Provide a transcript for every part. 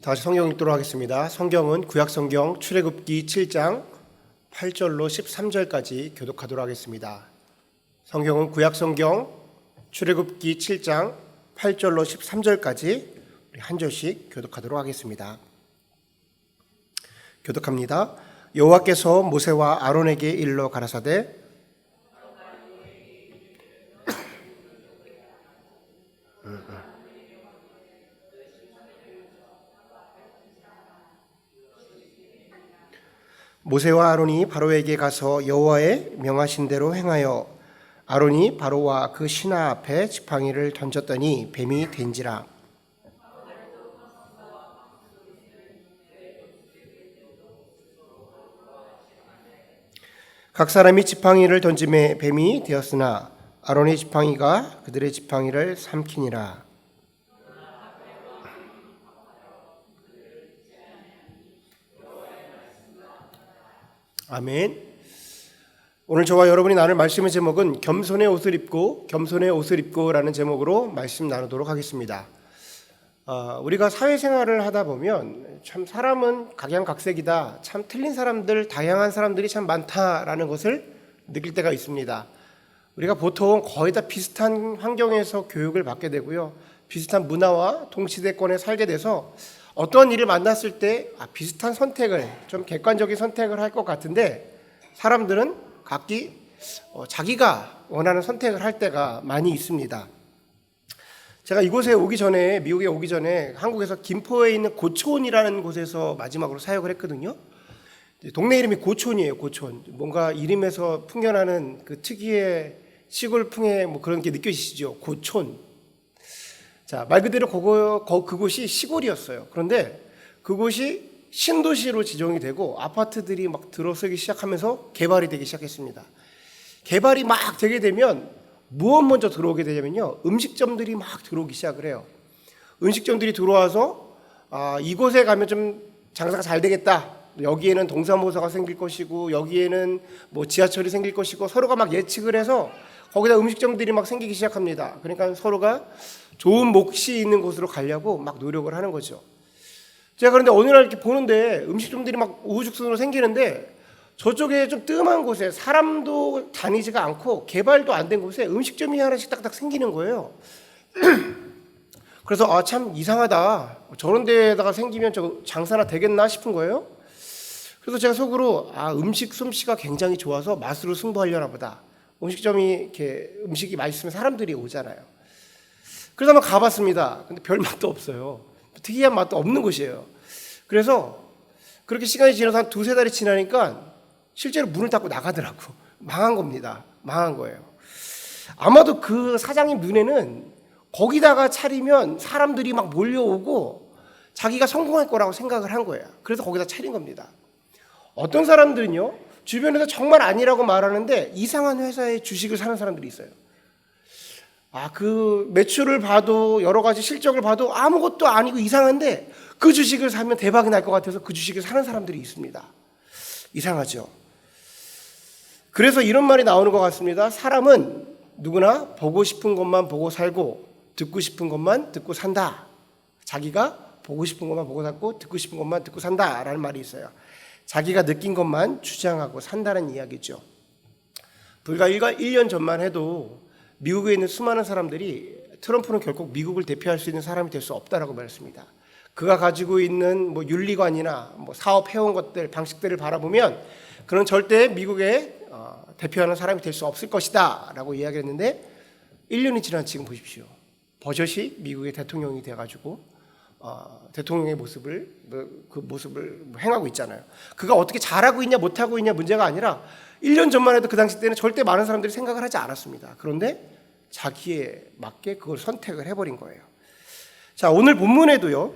다시 성경 읽도록 하겠습니다. 성경은 구약성경 출애굽기 7장 8절로 13절까지 교독하도록 하겠습니다. 성경은 구약성경 출애굽기 7장 8절로 13절까지 우리 한 절씩 교독하도록 하겠습니다. 교독합니다. 여호와께서 모세와 아론에게 일러 가라사대 모세와 아론이 바로에게 가서 여호와의 명하신 대로 행하여 아론이 바로와 그 신하 앞에 지팡이를 던졌더니 뱀이 된지라. 각 사람이 지팡이를 던짐에 뱀이 되었으나 아론의 지팡이가 그들의 지팡이를 삼키니라. 아멘. 오늘 저와 여러분이 나눌 말씀의 제목은 겸손의 옷을 입고 겸손의 옷을 입고라는 제목으로 말씀 나누도록 하겠습니다. 우리가 사회생활을 하다 보면 참 사람은 각양각색이다, 참 틀린 사람들, 다양한 사람들이 참 많다라는 것을 느낄 때가 있습니다. 우리가 보통 거의 다 비슷한 환경에서 교육을 받게 되고요, 비슷한 문화와 동시대권에 살게 돼서 어떤 일을 만났을 때 비슷한 선택을, 좀 객관적인 선택을 할 것 같은데 사람들은 각기 자기가 원하는 선택을 할 때가 많이 있습니다. 제가 이곳에 오기 전에, 미국에 오기 전에 한국에서 김포에 있는 고촌이라는 곳에서 마지막으로 사역을 했거든요. 동네 이름이 고촌이에요. 고촌. 뭔가 이름에서 풍겨나는 그 특유의 시골풍의 뭐 그런 게 느껴지시죠? 고촌. 자, 말 그대로 그곳이 시골이었어요. 그런데 그곳이 신도시로 지정이 되고 아파트들이 막 들어서기 시작하면서 개발이 되기 시작했습니다. 개발이 막 되게 되면 무엇 먼저 들어오게 되냐면요, 음식점들이 막 들어오기 시작을 해요. 음식점들이 들어와서 이곳에 가면 좀 장사가 잘 되겠다, 여기에는 동사무소가 생길 것이고 여기에는 뭐 지하철이 생길 것이고 서로가 막 예측을 해서 거기다 음식점들이 막 생기기 시작합니다. 그러니까 서로가 좋은 몫이 있는 곳으로 가려고 막 노력을 하는 거죠. 제가 그런데 어느 날 이렇게 보는데 음식점들이 막 우후죽순으로 생기는데 저쪽에 좀 뜸한 곳에 사람도 다니지가 않고 개발도 안 된 곳에 음식점이 하나씩 딱딱 생기는 거예요. 그래서 참 이상하다, 저런 데다가 생기면 저 장사나 되겠나 싶은 거예요. 그래서 제가 속으로 음식 솜씨가 굉장히 좋아서 맛으로 승부하려나 보다. 음식점이 이렇게 음식이 맛있으면 사람들이 오잖아요. 그래서 한번 가봤습니다. 근데 별 맛도 없어요. 특이한 맛도 없는 곳이에요. 그래서 그렇게 시간이 지나서 한 두세 달이 지나니까 실제로 문을 닫고 나가더라고. 망한 겁니다. 망한 거예요. 아마도 그 사장님 눈에는 거기다가 차리면 사람들이 막 몰려오고 자기가 성공할 거라고 생각을 한 거예요. 그래서 거기다 차린 겁니다. 어떤 사람들은요, 주변에서 정말 아니라고 말하는데 이상한 회사의 주식을 사는 사람들이 있어요. 그 매출을 봐도 여러 가지 실적을 봐도 아무것도 아니고 이상한데 그 주식을 사면 대박이 날 것 같아서 그 주식을 사는 사람들이 있습니다. 이상하죠. 그래서 이런 말이 나오는 것 같습니다. 사람은 누구나 보고 싶은 것만 보고 살고 듣고 싶은 것만 듣고 산다. 자기가 보고 싶은 것만 보고 살고 듣고 싶은 것만 듣고 산다라는 말이 있어요. 자기가 느낀 것만 주장하고 산다는 이야기죠. 불과 1년 전만 해도 미국에 있는 수많은 사람들이 트럼프는 결국 미국을 대표할 수 있는 사람이 될 수 없다라고 말했습니다. 그가 가지고 있는 뭐 윤리관이나 뭐 사업해온 것들, 방식들을 바라보면 그는 절대 미국의 대표하는 사람이 될 수 없을 것이다 라고 이야기했는데 1년이 지난 지금 보십시오. 버젓이 미국의 대통령이 돼가지고 대통령의 모습을 행하고 있잖아요. 그가 어떻게 잘하고 있냐 못하고 있냐 문제가 아니라 1년 전만 해도 그 당시 때는 절대 많은 사람들이 생각을 하지 않았습니다. 그런데 자기에 맞게 그걸 선택을 해버린 거예요. 자, 오늘 본문에도요,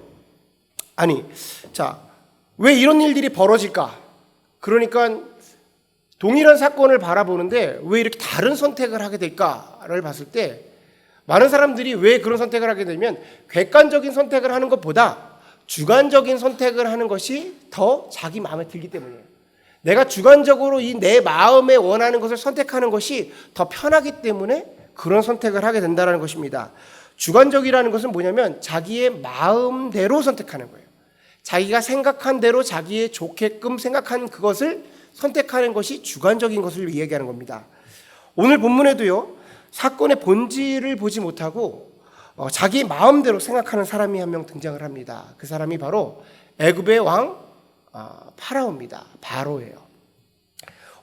왜 이런 일들이 벌어질까? 그러니까 동일한 사건을 바라보는데 왜 이렇게 다른 선택을 하게 될까를 봤을 때 많은 사람들이 왜 그런 선택을 하게 되면 객관적인 선택을 하는 것보다 주관적인 선택을 하는 것이 더 자기 마음에 들기 때문이에요. 내가 주관적으로 내 마음에 원하는 것을 선택하는 것이 더 편하기 때문에 그런 선택을 하게 된다는 것입니다. 주관적이라는 것은 뭐냐면 자기의 마음대로 선택하는 거예요. 자기가 생각한 대로 자기의 좋게끔 생각한 그것을 선택하는 것이 주관적인 것을 이야기하는 겁니다. 오늘 본문에도요, 사건의 본질을 보지 못하고 자기 마음대로 생각하는 사람이 한 명 등장을 합니다. 그 사람이 바로 애굽의 왕 파라오입니다. 바로예요.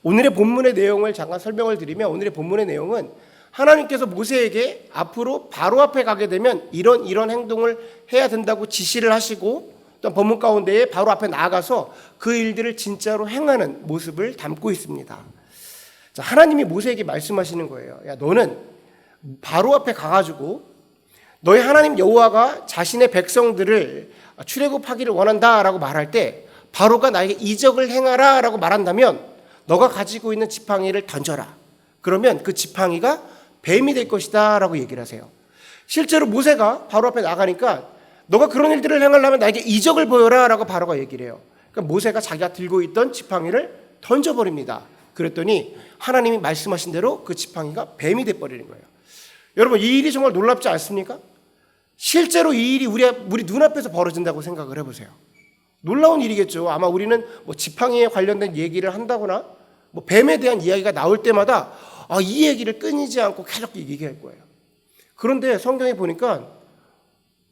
오늘의 본문의 내용을 잠깐 설명을 드리면, 오늘의 본문의 내용은 하나님께서 모세에게 앞으로 바로 앞에 가게 되면 이런 행동을 해야 된다고 지시를 하시고, 또 본문 가운데에 바로 앞에 나아가서 그 일들을 진짜로 행하는 모습을 담고 있습니다. 자, 하나님이 모세에게 말씀하시는 거예요. 야, 너는 바로 앞에 가가지고 너희 하나님 여호와가 자신의 백성들을 출애굽하기를 원한다라고 말할 때 바로가 나에게 이적을 행하라라고 말한다면 너가 가지고 있는 지팡이를 던져라. 그러면 그 지팡이가 뱀이 될 것이다 라고 얘기를 하세요. 실제로 모세가 바로 앞에 나가니까 너가 그런 일들을 행하려면 나에게 이적을 보여라 라고 바로가 얘기를 해요. 그러니까 모세가 자기가 들고 있던 지팡이를 던져버립니다. 그랬더니 하나님이 말씀하신 대로 그 지팡이가 뱀이 돼버리는 거예요. 여러분, 이 일이 정말 놀랍지 않습니까? 실제로 이 일이 우리 눈앞에서 벌어진다고 생각을 해보세요. 놀라운 일이겠죠. 아마 우리는 뭐 지팡이에 관련된 얘기를 한다거나 뭐 뱀에 대한 이야기가 나올 때마다 이 얘기를 끊이지 않고 계속 얘기할 거예요. 그런데 성경에 보니까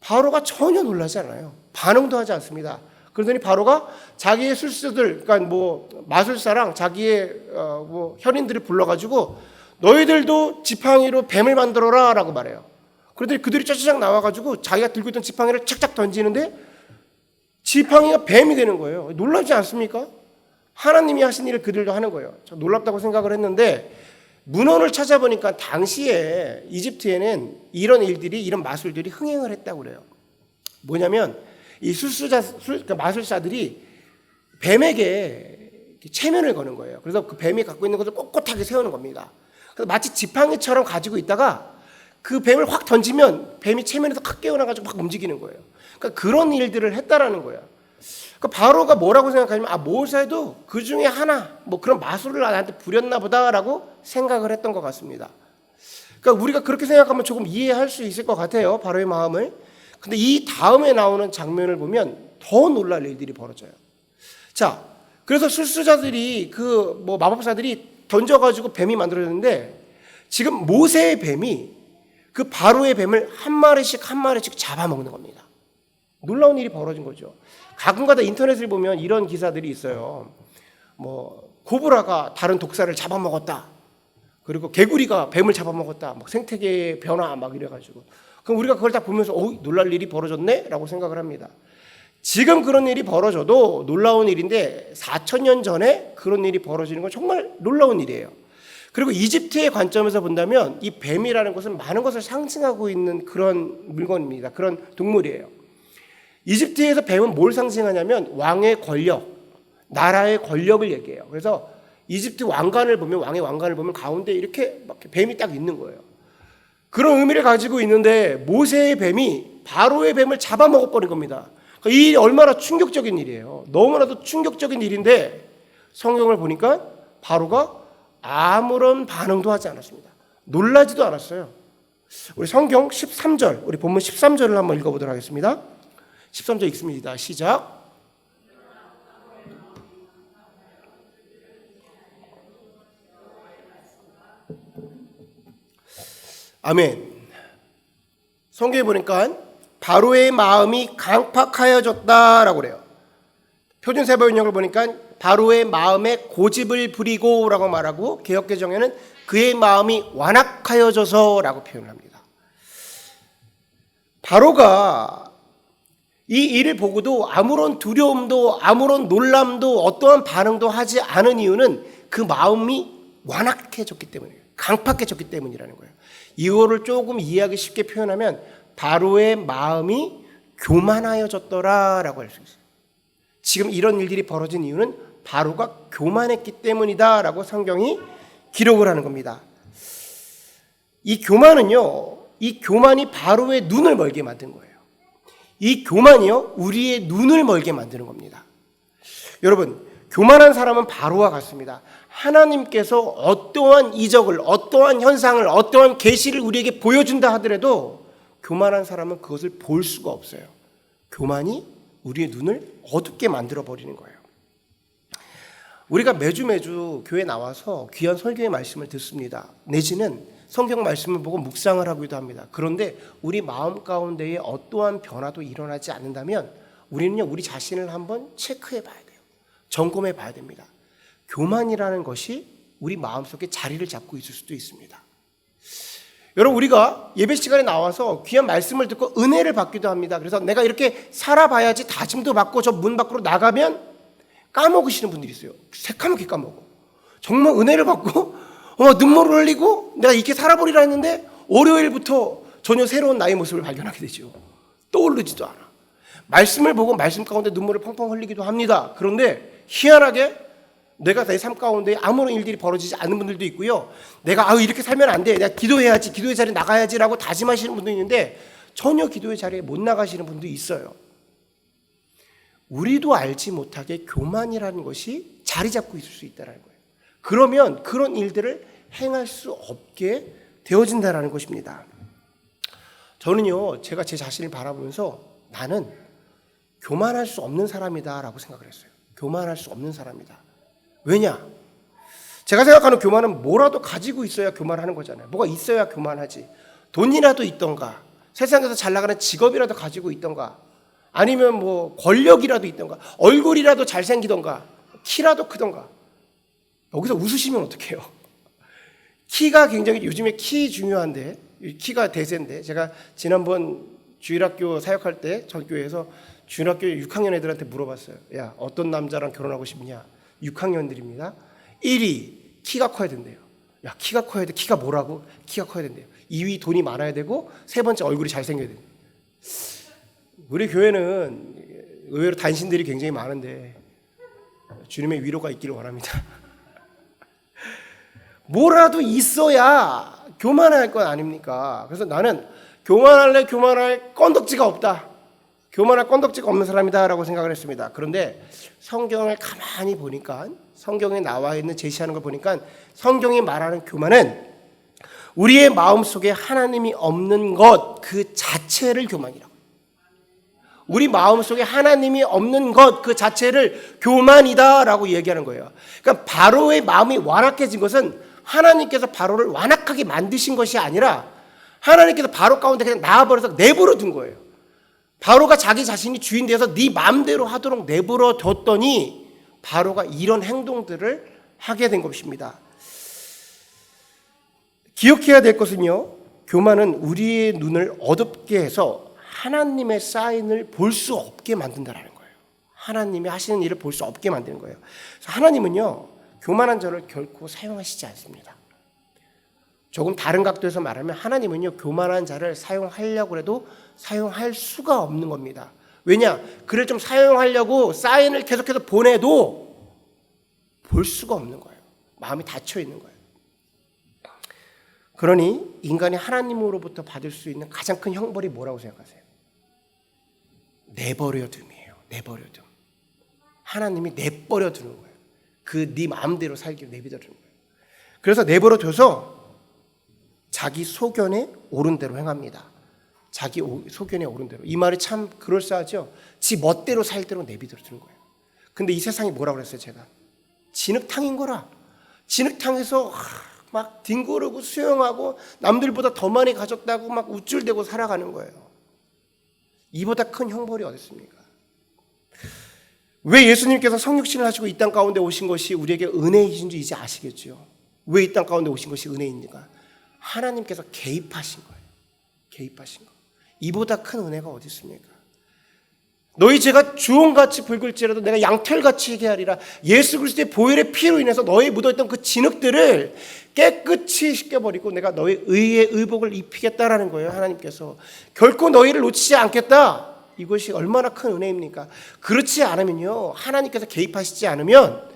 바로가 전혀 놀라지 않아요. 반응도 하지 않습니다. 그러더니 바로가 자기의 술수들, 그러니까 뭐 마술사랑 자기의 현인들을 불러가지고 너희들도 지팡이로 뱀을 만들어라라고 말해요. 그러더니 그들이 짜자작 나와가지고 자기가 들고 있던 지팡이를 착착 던지는데 지팡이가 뱀이 되는 거예요. 놀랍지 않습니까? 하나님이 하신 일을 그들도 하는 거예요. 저 놀랍다고 생각을 했는데 문헌을 찾아보니까 당시에 이집트에는 이런 일들이, 이런 마술들이 흥행을 했다고 그래요. 뭐냐면 이 그러니까 마술사들이 뱀에게 체면을 거는 거예요. 그래서 그 뱀이 갖고 있는 것을 꼿꼿하게 세우는 겁니다. 그래서 마치 지팡이처럼 가지고 있다가 그 뱀을 확 던지면 뱀이 체면에서 확 깨어나가지고 막 움직이는 거예요. 그러니까 그런 일들을 했다라는 거예요. 그러니까 바로가 뭐라고 생각하냐면 모세도 그 중에 하나 뭐 그런 마술을 나한테 부렸나 보다라고 생각을 했던 것 같습니다. 그러니까 우리가 그렇게 생각하면 조금 이해할 수 있을 것 같아요, 바로의 마음을. 근데 이 다음에 나오는 장면을 보면 더 놀랄 일들이 벌어져요. 자, 그래서 술수자들이 그 뭐 마법사들이 던져가지고 뱀이 만들어졌는데 지금 모세의 뱀이 그 바로의 뱀을 한 마리씩 잡아먹는 겁니다. 놀라운 일이 벌어진 거죠. 가끔가다 인터넷을 보면 이런 기사들이 있어요. 뭐 코브라가 다른 독사를 잡아먹었다. 그리고 개구리가 뱀을 잡아먹었다. 막 생태계의 변화 막 이래가지고. 그럼 우리가 그걸 다 보면서 놀랄 일이 벌어졌네? 라고 생각을 합니다. 지금 그런 일이 벌어져도 놀라운 일인데 4,000년 전에 그런 일이 벌어지는 건 정말 놀라운 일이에요. 그리고 이집트의 관점에서 본다면 이 뱀이라는 것은 많은 것을 상징하고 있는 그런 물건입니다. 그런 동물이에요. 이집트에서 뱀은 뭘 상징하냐면 왕의 권력, 나라의 권력을 얘기해요. 그래서 이집트 왕관을 보면, 왕의 왕관을 보면 가운데 이렇게 막 뱀이 딱 있는 거예요. 그런 의미를 가지고 있는데 모세의 뱀이 바로의 뱀을 잡아먹어버린 겁니다. 그러니까 이 일이 얼마나 충격적인 일이에요. 너무나도 충격적인 일인데 성경을 보니까 바로가 아무런 반응도 하지 않았습니다. 놀라지도 않았어요. 우리 성경 13절, 우리 본문 13절을 한번 읽어보도록 하겠습니다. 13절 읽습니다. 시작. 아멘. 성경에 보니까 바로의 마음이 강팍하여졌다라고 그래요. 표준세번역을 보니까 바로의 마음에 고집을 부리고라고 말하고, 개역개정에는 그의 마음이 완악하여져서라고 표현을 합니다. 바로가 이 일을 보고도 아무런 두려움도 아무런 놀람도 어떠한 반응도 하지 않은 이유는 그 마음이 완악해졌기 때문이에요. 강팍해졌기 때문이라는 거예요. 이거를 조금 이해하기 쉽게 표현하면 바로의 마음이 교만하여졌더라라고 할 수 있어요. 지금 이런 일들이 벌어진 이유는 바로가 교만했기 때문이다라고 성경이 기록을 하는 겁니다. 이 교만이 바로의 눈을 멀게 만든 거예요. 이 교만이요, 우리의 눈을 멀게 만드는 겁니다. 여러분, 교만한 사람은 바로와 같습니다. 하나님께서 어떠한 이적을, 어떠한 현상을, 어떠한 계시를 우리에게 보여준다 하더라도 교만한 사람은 그것을 볼 수가 없어요. 교만이 우리의 눈을 어둡게 만들어 버리는 거예요. 우리가 매주 교회 나와서 귀한 설교의 말씀을 듣습니다. 내지는 성경 말씀을 보고 묵상을 하기도 합니다. 그런데 우리 마음 가운데에 어떠한 변화도 일어나지 않는다면 우리는요, 우리 자신을 한번 체크해 봐야 돼요. 점검해 봐야 됩니다. 교만이라는 것이 우리 마음속에 자리를 잡고 있을 수도 있습니다. 여러분, 우리가 예배 시간에 나와서 귀한 말씀을 듣고 은혜를 받기도 합니다. 그래서 내가 이렇게 살아봐야지 다짐도 받고 저 문 밖으로 나가면 까먹으시는 분들이 있어요. 새까맣게 까먹어. 정말 은혜를 받고 눈물을 흘리고 내가 이렇게 살아보리라 했는데 월요일부터 전혀 새로운 나의 모습을 발견하게 되죠. 떠오르지도 않아. 말씀을 보고 말씀 가운데 눈물을 펑펑 흘리기도 합니다. 그런데 희한하게 내가 내 삶 가운데 아무런 일들이 벌어지지 않는 분들도 있고요. 내가 이렇게 살면 안 돼. 내가 기도해야지. 기도의 자리에 나가야지라고 다짐하시는 분도 있는데 전혀 기도의 자리에 못 나가시는 분도 있어요. 우리도 알지 못하게 교만이라는 것이 자리 잡고 있을 수 있다는 거예요. 그러면 그런 일들을 행할 수 없게 되어진다는 것입니다. 저는요, 제가 제 자신을 바라보면서 나는 교만할 수 없는 사람이다라고 생각을 했어요. 교만할 수 없는 사람이다. 왜냐? 제가 생각하는 교만은 뭐라도 가지고 있어야 교만하는 거잖아요. 뭐가 있어야 교만하지. 돈이라도 있던가, 세상에서 잘 나가는 직업이라도 가지고 있던가, 아니면 뭐 권력이라도 있던가, 얼굴이라도 잘생기던가, 키라도 크던가. 여기서 웃으시면 어떡해요? 키가 굉장히 요즘에 키 중요한데, 키가 대세인데, 제가 지난번 주일학교 사역할 때 전교회에서 주일학교 6학년 애들한테 물어봤어요. 야, 어떤 남자랑 결혼하고 싶냐? 6학년들입니다. 1위 키가 커야 된대요. 야, 키가 커야 돼. 키가 뭐라고? 키가 커야 된대요. 2위 돈이 많아야 되고, 세 번째 얼굴이 잘생겨야 된대요. 우리 교회는 의외로 단신들이 굉장히 많은데 주님의 위로가 있기를 원합니다. 뭐라도 있어야 교만할 건 아닙니까? 그래서 나는 교만할 건덕지가 없다. 교만할 건덕지가 없는 사람이다라고 생각을 했습니다. 그런데 성경을 가만히 보니까, 성경에 나와 있는 제시하는 걸 보니까 성경이 말하는 교만은 우리의 마음속에 하나님이 없는 것 그 자체를 교만이라고. 우리 마음속에 하나님이 없는 것 그 자체를 교만이다라고 얘기하는 거예요. 그러니까 바로의 마음이 완악해진 것은 하나님께서 바로를 완악하게 만드신 것이 아니라 하나님께서 바로 가운데 그냥 나와버려서 내버려 둔 거예요. 바로가 자기 자신이 주인 돼서 네 마음대로 하도록 내버려 뒀더니 바로가 이런 행동들을 하게 된 것입니다. 기억해야 될 것은요, 교만은 우리의 눈을 어둡게 해서 하나님의 사인을 볼 수 없게 만든다는 거예요. 하나님이 하시는 일을 볼 수 없게 만드는 거예요. 그래서 하나님은요, 교만한 자를 결코 사용하시지 않습니다. 조금 다른 각도에서 말하면 하나님은요, 교만한 자를 사용하려고 해도 사용할 수가 없는 겁니다. 왜냐? 그를 좀 사용하려고 사인을 계속해서 보내도 볼 수가 없는 거예요. 마음이 닫혀 있는 거예요. 그러니 인간이 하나님으로부터 받을 수 있는 가장 큰 형벌이 뭐라고 생각하세요? 내버려둠이에요. 내버려둠. 하나님이 내버려두는 거예요. 그 네 마음대로 살기를 내버려두는 거예요. 그래서 내버려둬서 자기 소견에 옳은 대로 행합니다. 자기 소견에 옳은 대로. 이 말이 참 그럴싸하죠. 지 멋대로 살 대로 내버려두는 거예요. 근데 이 세상이 뭐라고 그랬어요, 제가? 진흙탕인 거라. 진흙탕에서 막 뒹구르고 수영하고 남들보다 더 많이 가졌다고 막 우쭐대고 살아가는 거예요. 이보다 큰 형벌이 어디 있습니까? 왜 예수님께서 성육신을 하시고 이 땅 가운데 오신 것이 우리에게 은혜이신 줄 이제 아시겠죠? 왜 이 땅 가운데 오신 것이 은혜입니까? 하나님께서 개입하신 거예요. 개입하신 거. 이보다 큰 은혜가 어디 있습니까? 너희 죄가 주홍같이 붉을지라도 내가 양털같이 하게 하리라. 예수 그리스도의 보혈의 피로 인해서 너희 묻어있던 그 진흙들을 깨끗이 씻겨버리고 내가 너희 의의 의복을 입히겠다라는 거예요. 하나님께서 결코 너희를 놓치지 않겠다. 이것이 얼마나 큰 은혜입니까? 그렇지 않으면요, 하나님께서 개입하시지 않으면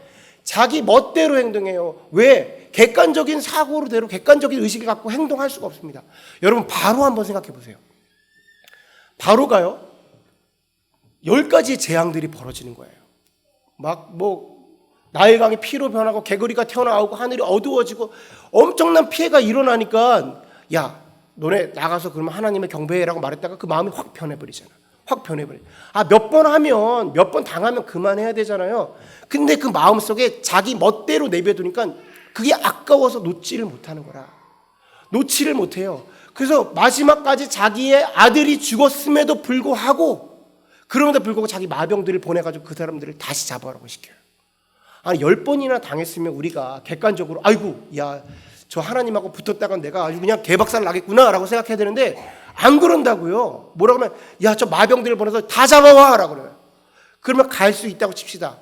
자기 멋대로 행동해요. 왜? 객관적인 사고로대로 객관적인 의식을 갖고 행동할 수가 없습니다. 여러분, 바로 한번 생각해 보세요. 바로가요, 10가지의 재앙들이 벌어지는 거예요. 막 나일강이 피로 변하고 개구리가 튀어나오고 하늘이 어두워지고 엄청난 피해가 일어나니까 야, 너네 나가서 그러면 하나님의 경배해라고 말했다가 그 마음이 확 변해버리잖아. 확 변해버려요. 몇 번 하면, 몇 번 당하면 그만해야 되잖아요. 근데 그 마음속에 자기 멋대로 내버려두니까 그게 아까워서 놓지를 못하는 거라. 놓지를 못해요. 그래서 마지막까지 자기의 아들이 죽었음에도 불구하고, 그럼에도 불구하고 자기 마병들을 보내가지고 그 사람들을 다시 잡아오라고 시켜요. 10번이나 당했으면 우리가 객관적으로 아이고 야 저 하나님하고 붙었다가 내가 아주 그냥 개박살 나겠구나 라고 생각해야 되는데 안 그런다고요. 뭐라고 하면 야 저 마병들을 보내서 다 잡아와 라고 그래요. 그러면 갈 수 있다고 칩시다.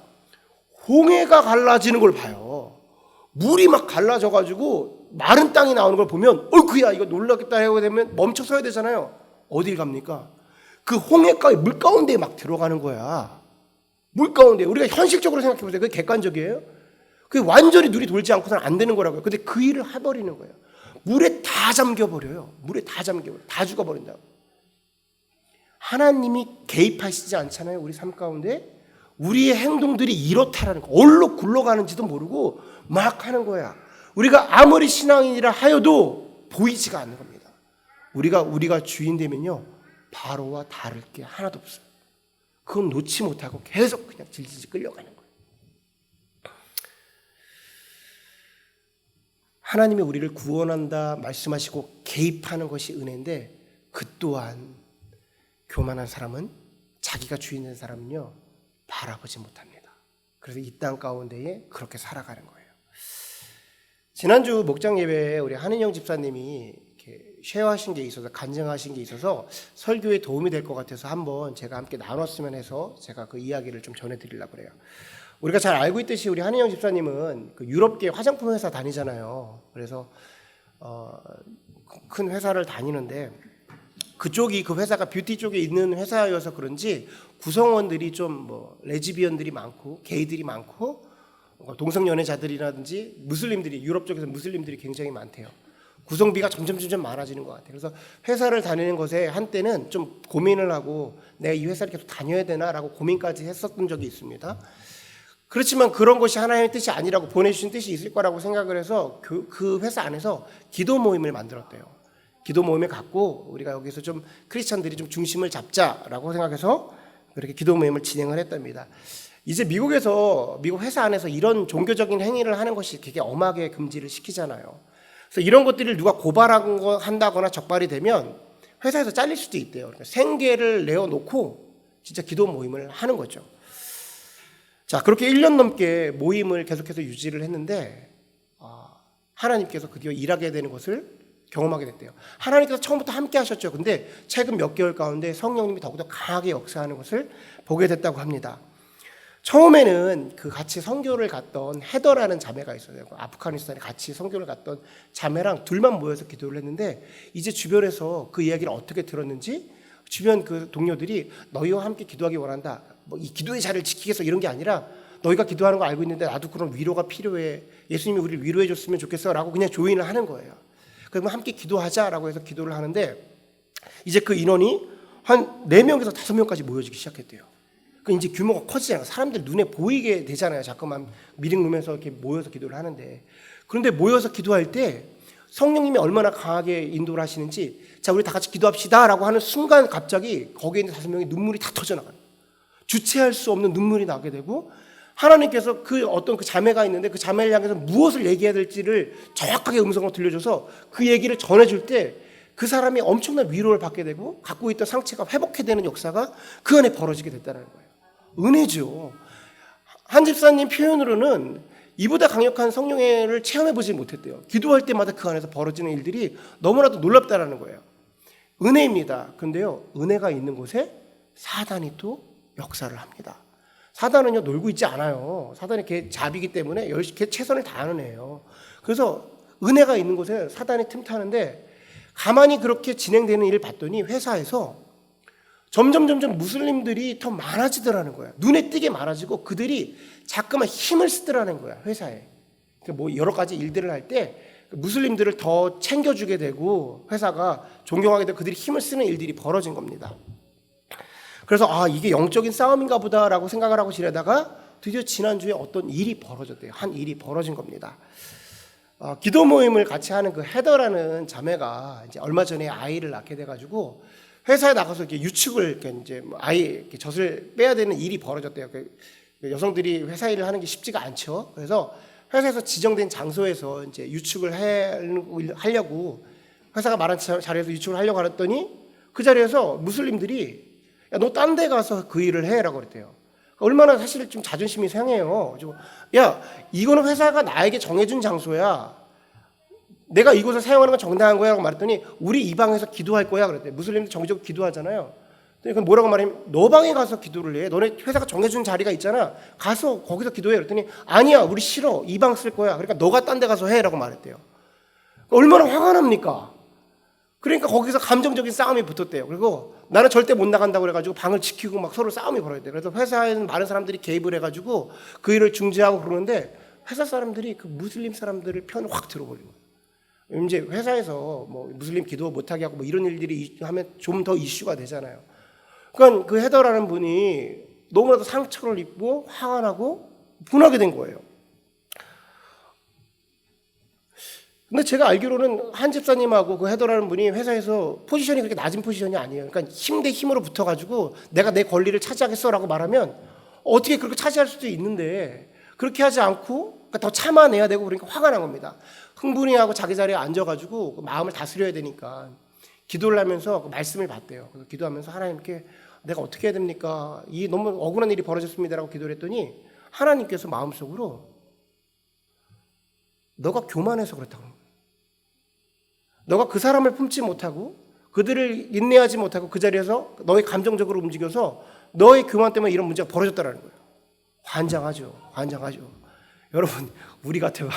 홍해가 갈라지는 걸 봐요. 물이 막 갈라져가지고 마른 땅이 나오는 걸 보면 그야 이거 놀라겠다 하고 되면 멈춰 서야 되잖아요. 어딜 갑니까? 그 홍해가의 물 가운데에 막 들어가는 거야. 물 가운데. 우리가 현실적으로 생각해 보세요. 그게 객관적이에요? 그게 완전히 눈이 돌지 않고서는 안 되는 거라고요. 근데 그 일을 해버리는 거예요. 물에 다 잠겨버려요. 물에 다 잠겨버려요. 다 죽어버린다고. 하나님이 개입하시지 않잖아요. 우리 삶 가운데. 우리의 행동들이 이렇다라는 거. 어디로 굴러가는지도 모르고 막 하는 거야. 우리가 아무리 신앙인이라 하여도 보이지가 않는 겁니다. 우리가 주인 되면요. 바로와 다를 게 하나도 없어요. 그건 놓지 못하고 계속 그냥 질질 끌려가는 거예요. 하나님이 우리를 구원한다 말씀하시고 개입하는 것이 은혜인데 그 또한 교만한 사람은 자기가 주인 된 사람은요 바라보지 못합니다. 그래서 이 땅 가운데에 그렇게 살아가는 거예요. 지난주 목장 예배에 우리 한은영 집사님이 이렇게 쉐어하신 게 있어서 간증하신 게 있어서 설교에 도움이 될 것 같아서 한번 제가 함께 나눴으면 해서 제가 그 이야기를 좀 전해드리려고 그래요. 우리가 잘 알고 있듯이 우리 한은영 집사님은 그 유럽계 화장품 회사 다니잖아요. 그래서 큰 회사를 다니는데 그쪽이 그 회사가 뷰티 쪽에 있는 회사여서 그런지 구성원들이 좀 레즈비언들이 많고 게이들이 많고 동성연애자들이라든지 무슬림들이 유럽 쪽에서 무슬림들이 굉장히 많대요. 구성비가 점점 많아지는 것 같아요. 그래서 회사를 다니는 것에 한때는 좀 고민을 하고 내가 이 회사를 계속 다녀야 되나라고 고민까지 했었던 적이 있습니다. 그렇지만 그런 것이 하나님의 뜻이 아니라고 보내주신 뜻이 있을 거라고 생각을 해서 그 회사 안에서 기도 모임을 만들었대요. 기도 모임을 갖고 우리가 여기서 좀 크리스천들이 좀 중심을 잡자라고 생각해서 그렇게 기도 모임을 진행을 했답니다. 이제 미국 회사 안에서 이런 종교적인 행위를 하는 것이 되게 엄하게 금지를 시키잖아요. 그래서 이런 것들을 누가 고발한다거나 적발이 되면 회사에서 잘릴 수도 있대요. 그러니까 생계를 내어놓고 진짜 기도 모임을 하는 거죠. 자, 그렇게 1년 넘게 모임을 계속해서 유지를 했는데 하나님께서 드디어 일하게 되는 것을 경험하게 됐대요. 하나님께서 처음부터 함께 하셨죠. 근데 최근 몇 개월 가운데 성령님이 더욱더 강하게 역사하는 것을 보게 됐다고 합니다. 처음에는 그 같이 선교를 갔던 헤더라는 자매가 있어요. 아프가니스탄에 같이 선교를 갔던 자매랑 둘만 모여서 기도를 했는데 이제 주변에서 그 이야기를 어떻게 들었는지 주변 그 동료들이 너희와 함께 기도하기 원한다. 이 기도의 자리를 지키겠어 이런 게 아니라 너희가 기도하는 거 알고 있는데 나도 그런 위로가 필요해. 예수님이 우리를 위로해 줬으면 좋겠어 라고 그냥 조인을 하는 거예요. 그러면 함께 기도하자라고 해서 기도를 하는데 이제 그 인원이 한 4명에서 5명까지 모여지기 시작했대요. 그 이제 규모가 커지잖아요. 사람들 눈에 보이게 되잖아요. 자꾸만 미팅룸에서 이렇게 모여서 기도를 하는데 그런데 모여서 기도할 때 성령님이 얼마나 강하게 인도를 하시는지 자 우리 다 같이 기도합시다라고 하는 순간 갑자기 거기에 있는 5명이 눈물이 다 터져나가요. 주체할 수 없는 눈물이 나게 되고 하나님께서 그 어떤 그 자매가 있는데 그 자매를 향해서 무엇을 얘기해야 될지를 정확하게 음성으로 들려줘서 그 얘기를 전해줄 때 그 사람이 엄청난 위로를 받게 되고 갖고 있던 상처가 회복되는 역사가 그 안에 벌어지게 됐다는 거예요. 은혜죠. 한 집사님 표현으로는 이보다 강력한 성령을 체험해보지 못했대요. 기도할 때마다 그 안에서 벌어지는 일들이 너무나도 놀랍다라는 거예요. 은혜입니다. 근데요, 은혜가 있는 곳에 사단이 또 역사를 합니다. 사단은요 놀고 있지 않아요. 사단이 걔 잡이기 때문에 걔 최선을 다하는 애예요. 그래서 은혜가 있는 곳에 사단이 틈타는데 가만히 그렇게 진행되는 일을 봤더니 회사에서 점점 무슬림들이 더 많아지더라는 거야. 눈에 띄게 많아지고 그들이 자꾸만 힘을 쓰더라는 거야 회사에. 뭐 여러 가지 일들을 할 때 무슬림들을 더 챙겨주게 되고 회사가 존경하게 되고 그들이 힘을 쓰는 일들이 벌어진 겁니다. 그래서 이게 영적인 싸움인가 보다라고 생각을 하고 지내다가 드디어 지난주에 어떤 일이 벌어졌대요. 한 일이 벌어진 겁니다. 기도 모임을 같이 하는 그 헤더라는 자매가 이제 얼마 전에 아이를 낳게 돼가지고 회사에 나가서 이렇게 유축을 이렇게 이제 뭐 아이 이렇게 젖을 빼야 되는 일이 벌어졌대요. 여성들이 회사 일을 하는 게 쉽지가 않죠. 그래서 회사에서 지정된 장소에서 이제 유축을 하려고 회사가 말한 자리에서 유축을 하려고 했더니 그 자리에서 무슬림들이 야, 너 딴 데 가서 그 일을 해라고 그랬대요. 얼마나 사실 좀 자존심이 상해요. 야, 이거는 회사가 나에게 정해준 장소야. 내가 이곳을 사용하는 건 정당한 거야 라고 말했더니 우리 이 방에서 기도할 거야 그랬대. 무슬림들 정기적으로 기도하잖아요. 그럼 뭐라고 말하면 너 방에 가서 기도를 해. 너네 회사가 정해준 자리가 있잖아. 가서 거기서 기도해. 그랬더니 아니야, 우리 싫어. 이 방 쓸 거야. 그러니까 너가 딴 데 가서 해라고 말했대요. 얼마나 화가 납니까? 그러니까 거기서 감정적인 싸움이 붙었대요. 그리고 나는 절대 못 나간다고 그래가지고 방을 지키고 막 서로 싸움이 벌어졌대요. 그래서 회사에는 많은 사람들이 개입을 해가지고 그 일을 중지하고 그러는데 회사 사람들이 그 무슬림 사람들을 편을 확 들어버린 거예요. 이제 회사에서 뭐 무슬림 기도 못하게 하고 뭐 이런 일들이 하면 좀 더 이슈가 되잖아요. 그러니까 그 헤더라는 분이 너무나도 상처를 입고 화가 나고 분하게 된 거예요. 근데 제가 알기로는 한 집사님하고 그 헤더라는 분이 회사에서 포지션이 그렇게 낮은 포지션이 아니에요. 그러니까 힘 대 힘으로 붙어가지고 내가 내 권리를 차지하겠어라고 말하면 어떻게 그렇게 차지할 수도 있는데 그렇게 하지 않고 그러니까 더 참아내야 되고 그러니까 화가 난 겁니다. 흥분이 하고 자기 자리에 앉아가지고 마음을 다스려야 되니까 기도를 하면서 그 말씀을 받대요. 그래서 기도하면서 하나님께 내가 어떻게 해야 됩니까? 이 너무 억울한 일이 벌어졌습니다라고 기도를 했더니 하나님께서 마음속으로 너가 교만해서 그렇다고 하는 거예요. 너가 그 사람을 품지 못하고 그들을 인내하지 못하고 그 자리에서 너의 감정적으로 움직여서 너의 교만 때문에 이런 문제가 벌어졌다는 거예요. 환장하죠. 여러분 우리 같아요.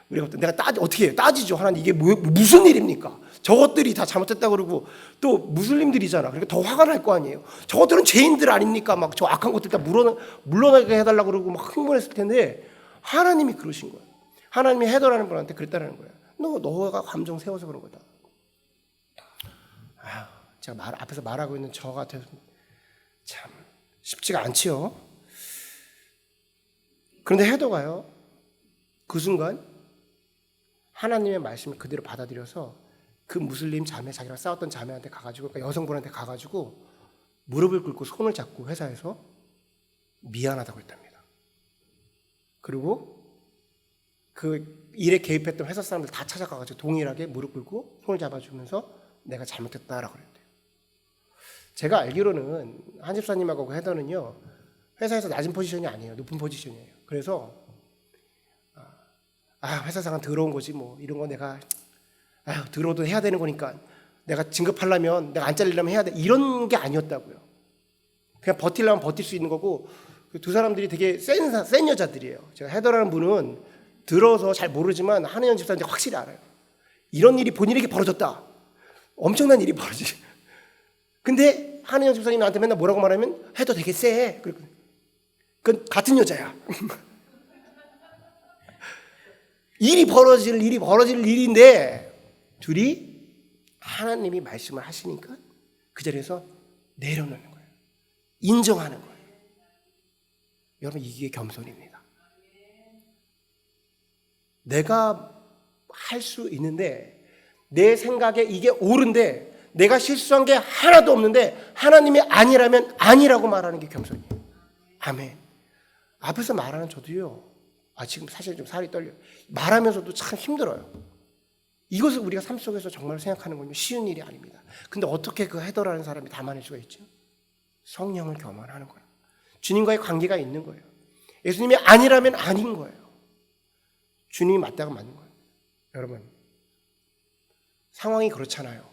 내가 어떻게 해요? 따지죠. 하나님 이게 무슨 일입니까? 저것들이 다 잘못했다 그러고 또 무슬림들이잖아. 그러니까 더 화가 날 거 아니에요. 저것들은 죄인들 아닙니까? 막 저 악한 것들 다 물러나게 해달라고 그러고 막 흥분했을 텐데 하나님이 그러신 거예요. 하나님이 헤더라는 분한테 그랬다는 거예요. 너가 감정 세워서 그런 거다. 제가 앞에서 말하고 있는 저 같아서 참 쉽지가 않지요. 그런데 헤더가요, 그 순간 하나님의 말씀을 그대로 받아들여서 그 무슬림 자매, 자기랑 싸웠던 자매한테 가가지고, 그러니까 여성분한테 가가지고 무릎을 꿇고 손을 잡고 회사에서 미안하다고 했답니다. 그리고 그 일에 개입했던 회사 사람들 다 찾아가가지고 동일하게 무릎 꿇고 손을 잡아주면서 내가 잘못했다라고 그랬대요. 제가 알기로는 한 집사님하고 그 헤더는요, 회사에서 낮은 포지션이 아니에요. 높은 포지션이에요. 그래서 회사 상황 더러운 거지 뭐 이런 거 내가 들어도 해야 되는 거니까 내가 진급하려면 내가 안 잘리려면 해야 돼 이런 게 아니었다고요. 그냥 버틸려면 버틸 수 있는 거고 그 두 사람들이 되게 센 여자들이에요. 제가 헤더라는 분은 들어서 잘 모르지만 한혜연 집사한테 확실히 알아요. 이런 일이 본인에게 벌어졌다. 엄청난 일이 벌어지죠. 근데 한혜연 집사님이 나한테 맨날 뭐라고 말하면 헤더 되게 세. 그건 같은 여자야. 일이 벌어질 일인데 둘이 하나님이 말씀을 하시니까 그 자리에서 내려놓는 거예요. 인정하는 거예요. 여러분 이게 겸손입니다. 내가 할 수 있는데 내 생각에 이게 옳은데 내가 실수한 게 하나도 없는데 하나님이 아니라면 아니라고 말하는 게 겸손이에요. 아멘. 앞에서 말하는 저도요. 지금 사실 좀 살이 떨려요. 말하면서도 참 힘들어요. 이것을 우리가 삶 속에서 정말 생각하는 건 쉬운 일이 아닙니다. 근데 어떻게 그 헤더라는 사람이 담아낼 수가 있죠? 성령을 겸한하는 거예요. 주님과의 관계가 있는 거예요. 예수님이 아니라면 아닌 거예요. 주님이 맞다고 맞는 거예요. 여러분, 상황이 그렇잖아요.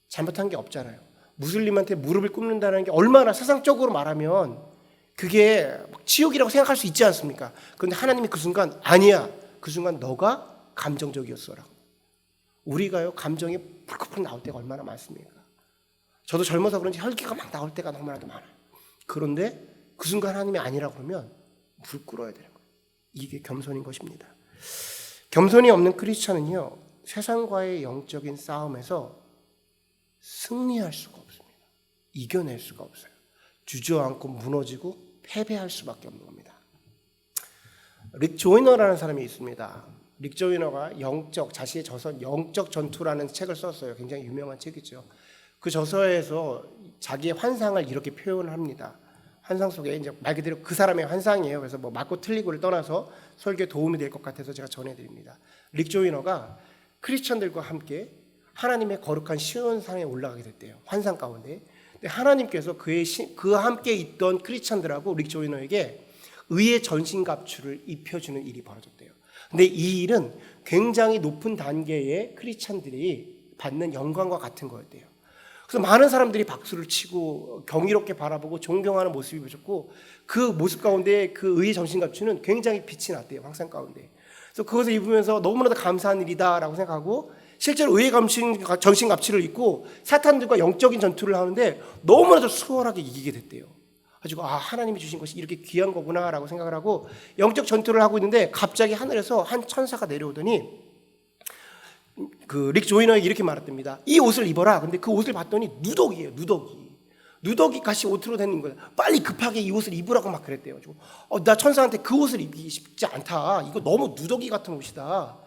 잘못한 게 없잖아요. 무슬림한테 무릎을 꿇는다는 게 얼마나 세상적으로 말하면 그게 지옥이라고 생각할 수 있지 않습니까? 그런데 하나님이 그 순간 아니야. 그 순간 너가 감정적이었어라고. 우리가요 감정이 풀풀 나올 때가 얼마나 많습니까? 저도 젊어서 그런지 혈기가 막 나올 때가 너무나도 많아요. 그런데 그 순간 하나님이 아니라고 그러면 불 끓어야 되는 거예요. 이게 겸손인 것입니다. 겸손이 없는 크리스찬은요 세상과의 영적인 싸움에서 승리할 수가 없습니다. 이겨낼 수가 없어요. 주저앉고 무너지고 패배할 수밖에 없는 겁니다. 릭 조이너라는 사람이 있습니다. 릭 조이너가 자신의 저서 영적 전투라는 책을 썼어요. 굉장히 유명한 책이죠. 그 저서에서 자기의 환상을 이렇게 표현합니다. 환상 속에 이제 말 그대로 그 사람의 환상이에요. 그래서 뭐 맞고 틀리고를 떠나서 설교에 도움이 될 것 같아서 제가 전해드립니다. 릭 조이너가 크리스천들과 함께 하나님의 거룩한 시온산에 올라가게 됐대요. 환상 가운데. 근데 하나님께서 그와 함께 있던 크리스천들하고 릭 조이너에게 의의 전신갑주를 입혀주는 일이 벌어졌대요. 근데 이 일은 굉장히 높은 단계의 크리스천들이 받는 영광과 같은 거였대요. 그래서 많은 사람들이 박수를 치고 경이롭게 바라보고 존경하는 모습이 보였고, 그 모습 가운데 그 의의 전신갑주는 굉장히 빛이 났대요. 환상 가운데. 그래서 그것을 입으면서 너무나도 감사한 일이다라고 생각하고, 실제로 의의 전신갑주를 입고 사탄들과 영적인 전투를 하는데 너무나도 수월하게 이기게 됐대요. 가지고 하나님이 주신 것이 이렇게 귀한 거구나라고 생각을 하고 영적 전투를 하고 있는데, 갑자기 하늘에서 한 천사가 내려오더니 그 릭 조이너에게 이렇게 말했답니다. 이 옷을 입어라. 근데 그 옷을 봤더니 누더기예요. 누더기 가시 옷으로 된 거예요. 빨리 급하게 이 옷을 입으라고 막 그랬대요. 나 천사한테 그 옷을 입기 쉽지 않다. 이거 너무 누더기 같은 옷이다.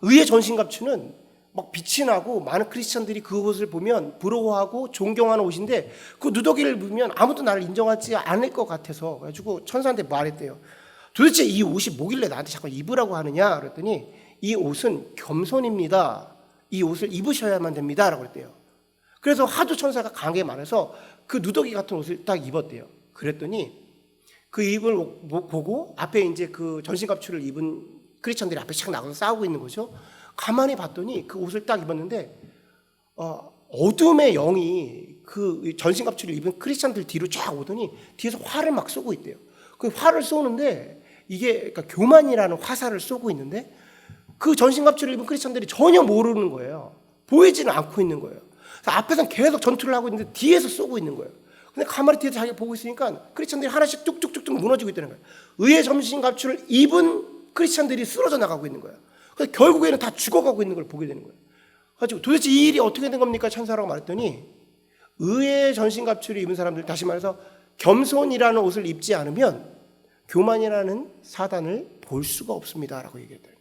의의 전신갑주는 막 빛이 나고 많은 크리스천들이 그 옷을 보면 부러워하고 존경하는 옷인데, 그 누더기를 입으면 아무도 나를 인정하지 않을 것 같아서 그래가지고 천사한테 말했대요. 도대체 이 옷이 뭐길래 나한테 자꾸 입으라고 하느냐 그랬더니, 이 옷은 겸손입니다. 이 옷을 입으셔야만 됩니다 라고 그랬대요. 그래서 하도 천사가 강하게 말해서 그 누더기 같은 옷을 딱 입었대요. 그랬더니 그 입을 보고 앞에 이제 그 전신갑주를 입은 크리스천들이 앞에 착 나가서 싸우고 있는 거죠. 가만히 봤더니 그 옷을 딱 입었는데 어둠의 영이 그 전신갑주를 입은 크리스천들 뒤로 쫙 오더니 뒤에서 활을 막 쏘고 있대요. 그 활을 쏘는데 이게 그러니까 교만이라는 화살을 쏘고 있는데, 그 전신갑주를 입은 크리스천들이 전혀 모르는 거예요. 보이지는 않고 있는 거예요. 앞에서는 계속 전투를 하고 있는데 뒤에서 쏘고 있는 거예요. 근데 가만히 뒤에서 자기가 보고 있으니까 크리스천들이 하나씩 뚝뚝뚝뚝 무너지고 있다는 거예요. 의의 전신갑주를 입은 크리스천들이 쓰러져 나가고 있는 거예요. 그래서 결국에는 다 죽어가고 있는 걸 보게 되는 거예요. 그래서 도대체 이 일이 어떻게 된 겁니까 천사라고 말했더니, 의의 전신갑주를 입은 사람들, 다시 말해서 겸손이라는 옷을 입지 않으면 교만이라는 사단을 볼 수가 없습니다라고 얘기했어요.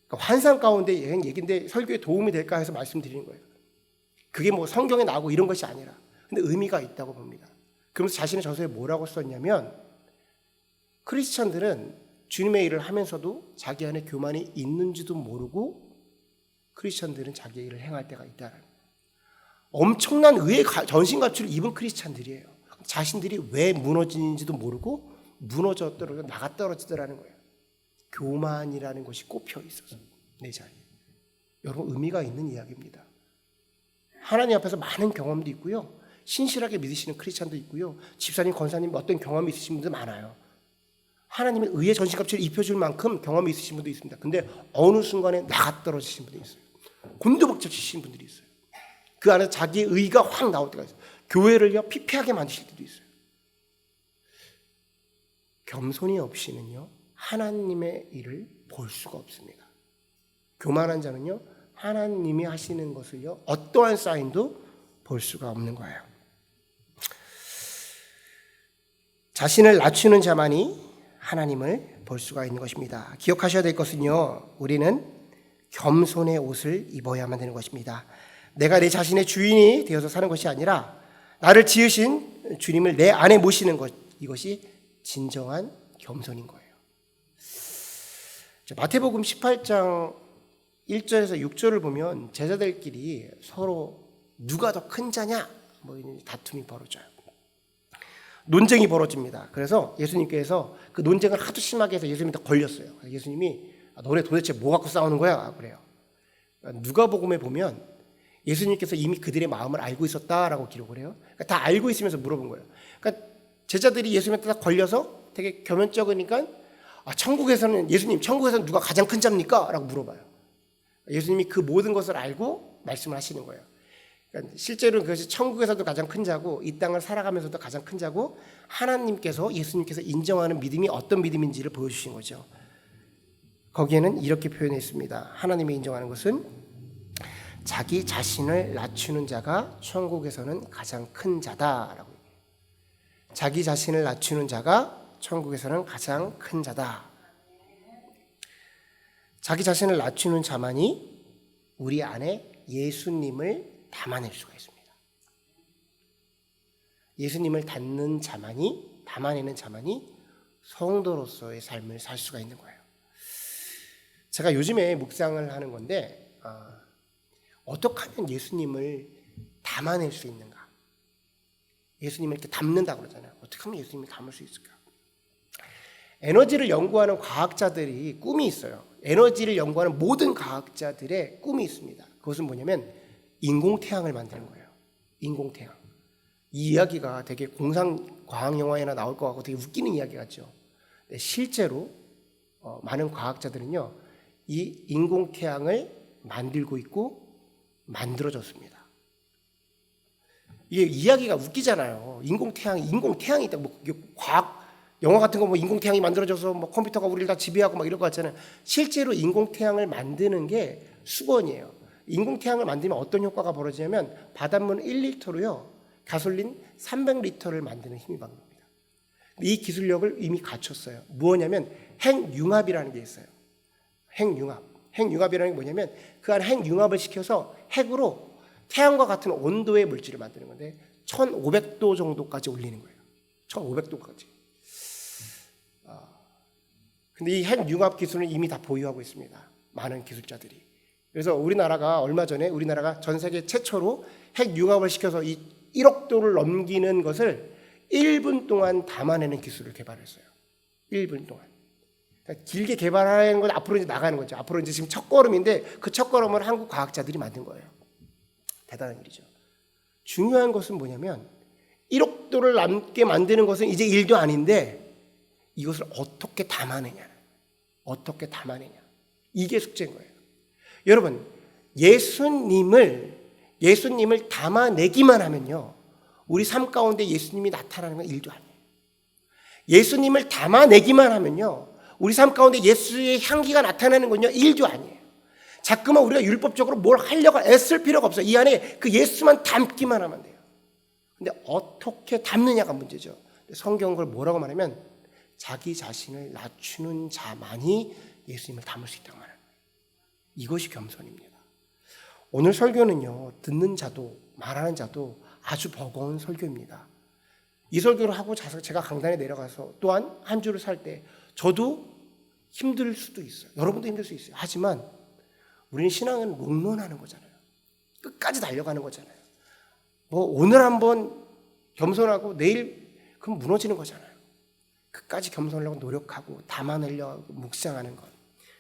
그러니까 환상 가운데 얘기인데 설교에 도움이 될까 해서 말씀드리는 거예요. 그게 뭐 성경에 나오고 이런 것이 아니라, 근데 의미가 있다고 봅니다. 그러면서 자신의 저서에 뭐라고 썼냐면, 크리스천들은 주님의 일을 하면서도 자기 안에 교만이 있는지도 모르고 크리스천들은 자기의 일을 행할 때가 있다는, 엄청난 의의 전신갑주를 입은 크리스천들이에요. 자신들이 왜 무너지는지도 모르고 무너져 떨어져 나가 떨어지더라는 거예요. 교만이라는 것이 꼽혀 있어서 내 자리에. 여러분, 의미가 있는 이야기입니다. 하나님 앞에서 많은 경험도 있고요, 신실하게 믿으시는 크리스찬도 있고요, 집사님, 권사님 어떤 경험이 있으신 분들 많아요. 하나님의 의의 전신갑주를 입혀줄 만큼 경험이 있으신 분도 있습니다. 근데 어느 순간에 나가 떨어지신 분도 있어요. 곤두박질 치시는 분들이 있어요. 그 안에 자기의 의가 확 나올 때가 있어요. 교회를요 피폐하게 만드실 때도 있어요. 겸손이 없이는요 하나님의 일을 볼 수가 없습니다. 교만한 자는요 하나님이 하시는 것을요 어떠한 사인도 볼 수가 없는 거예요. 자신을 낮추는 자만이 하나님을 볼 수가 있는 것입니다. 기억하셔야 될 것은요, 우리는 겸손의 옷을 입어야만 되는 것입니다. 내가 내 자신의 주인이 되어서 사는 것이 아니라 나를 지으신 주님을 내 안에 모시는 것, 이것이 진정한 겸손인 거예요. 마태복음 18장 1절에서 6절을 보면 제자들끼리 서로 누가 더 큰 자냐 다툼이 벌어져요. 논쟁이 벌어집니다. 그래서 예수님께서 그 논쟁을 하도 심하게 해서 예수님한테 걸렸어요. 예수님이 너네 도대체 뭐 갖고 싸우는 거야? 그래요. 누가복음에 보면 예수님께서 이미 그들의 마음을 알고 있었다라고 기록을 해요. 그러니까 다 알고 있으면서 물어본 거예요. 그러니까 제자들이 예수님한테 다 걸려서 되게 겸연쩍으니까 천국에서는 예수님, 천국에서는 누가 가장 큰 자입니까? 라고 물어봐요. 예수님이 그 모든 것을 알고 말씀을 하시는 거예요. 그러니까 실제로는 그것이 천국에서도 가장 큰 자고 이 땅을 살아가면서도 가장 큰 자고 하나님께서 예수님께서 인정하는 믿음이 어떤 믿음인지를 보여주신 거죠. 거기에는 이렇게 표현했습니다. 하나님이 인정하는 것은 자기 자신을 낮추는 자가 천국에서는 가장 큰 자다라고 얘기해요. 자기 자신을 낮추는 자가 천국에서는 가장 큰 자다. 자기 자신을 낮추는 자만이 우리 안에 예수님을 담아낼 수가 있습니다. 예수님을 담아내는 자만이 성도로서의 삶을 살 수가 있는 거예요. 제가 요즘에 묵상을 하는 건데 어떻게 하면 예수님을 담아낼 수 있는가? 예수님을 이렇게 담는다 그러잖아요. 어떻게 하면 예수님을 담을 수 있을까? 에너지를 연구하는 과학자들이 꿈이 있어요. 에너지를 연구하는 모든 과학자들의 꿈이 있습니다. 그것은 뭐냐면 인공태양을 만드는 거예요. 인공태양. 이 이야기가 되게 공상 과학 영화에나 나올 것 같고 되게 웃기는 이야기 같죠. 실제로 많은 과학자들은요, 이 인공태양을 만들고 있고 만들어졌습니다. 이게 이야기가 웃기잖아요. 인공태양이 있다. 뭐 과학 영화 같은 거 뭐 인공태양이 만들어져서 뭐 컴퓨터가 우리를 다 지배하고 막 이럴 것 같잖아요. 실제로 인공태양을 만드는 게 수건이에요. 인공태양을 만들면 어떤 효과가 벌어지냐면 바닷물 1리터로요 가솔린 300리터를 만드는 힘이 방납니다. 이 기술력을 이미 갖췄어요. 무엇냐면 핵융합이라는 게 있어요. 핵융합이라는 게 뭐냐면 그 안에 핵융합을 시켜서 핵으로 태양과 같은 온도의 물질을 만드는 건데 1500도 정도까지 올리는 거예요. 1500도까지. 근데 이 핵융합 기술은 이미 다 보유하고 있습니다. 많은 기술자들이. 그래서 우리나라가 얼마 전에 전 세계 최초로 핵융합을 시켜서 이 1억 도를 넘기는 것을 1분 동안 담아내는 기술을 개발했어요. 1분 동안. 그러니까 길게 개발하는 건 앞으로 이제 나가는 거죠. 앞으로 이제 지금 첫걸음인데 그 첫걸음을 한국 과학자들이 만든 거예요. 대단한 일이죠. 중요한 것은 뭐냐면 1억 도를 남게 만드는 것은 이제 일도 아닌데 이것을 어떻게 담아내냐. 이게 숙제인 거예요. 여러분, 예수님을 담아내기만 하면요, 우리 삶 가운데 예수님이 나타나는 건 일도 아니에요. 예수님을 담아내기만 하면요, 우리 삶 가운데 예수의 향기가 나타나는 건요, 일도 아니에요. 자꾸만 우리가 율법적으로 뭘 하려고 애쓸 필요가 없어요. 이 안에 그 예수만 담기만 하면 돼요. 근데 어떻게 담느냐가 문제죠. 성경은 그걸 뭐라고 말하면 자기 자신을 낮추는 자만이 예수님을 담을 수 있다고 말합니다. 이것이 겸손입니다. 오늘 설교는요, 듣는 자도 말하는 자도 아주 버거운 설교입니다. 이 설교를 하고 제가 강단에 내려가서 또한 한 주를 살 때 저도 힘들 수도 있어요. 여러분도 힘들 수 있어요. 하지만 우리는 신앙은 롱런하는 거잖아요. 끝까지 달려가는 거잖아요. 뭐 오늘 한번 겸손하고 내일 그럼 무너지는 거잖아요. 끝까지 겸손하려고 노력하고 담아내려고 묵상하는 것,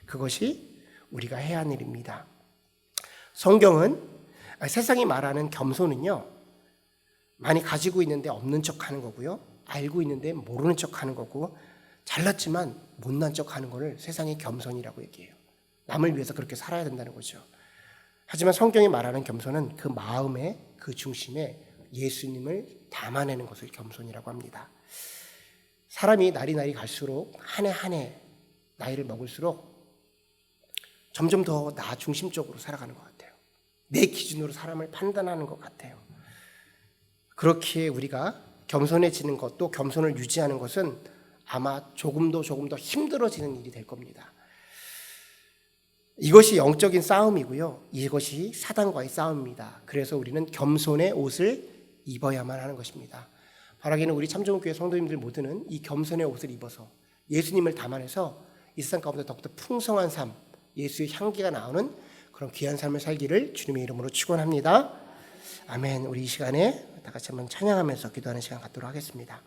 그것이 우리가 해야 하는 일입니다. 성경은 세상이 말하는 겸손은요, 많이 가지고 있는데 없는 척하는 거고요, 알고 있는데 모르는 척하는 거고, 잘났지만 못난 척하는 거를 세상의 겸손이라고 얘기해요. 남을 위해서 그렇게 살아야 된다는 거죠. 하지만 성경이 말하는 겸손은 그 마음의 그 중심에 예수님을 담아내는 것을 겸손이라고 합니다. 사람이 날이 갈수록 한 해 나이를 먹을수록 점점 더 나 중심적으로 살아가는 것 같아요. 내 기준으로 사람을 판단하는 것 같아요. 그렇게 우리가 겸손해지는 것, 또 겸손을 유지하는 것은 아마 조금 더 힘들어지는 일이 될 겁니다. 이것이 영적인 싸움이고요, 이것이 사단과의 싸움입니다. 그래서 우리는 겸손의 옷을 입어야만 하는 것입니다. 바라기는 우리 참정교회 성도님들 모두는 이 겸손의 옷을 입어서 예수님을 담아내서 이 세상 가운데 더욱더 풍성한 삶, 예수의 향기가 나오는 그런 귀한 삶을 살기를 주님의 이름으로 축원합니다. 아멘. 우리 이 시간에 다 같이 한번 찬양하면서 기도하는 시간 갖도록 하겠습니다.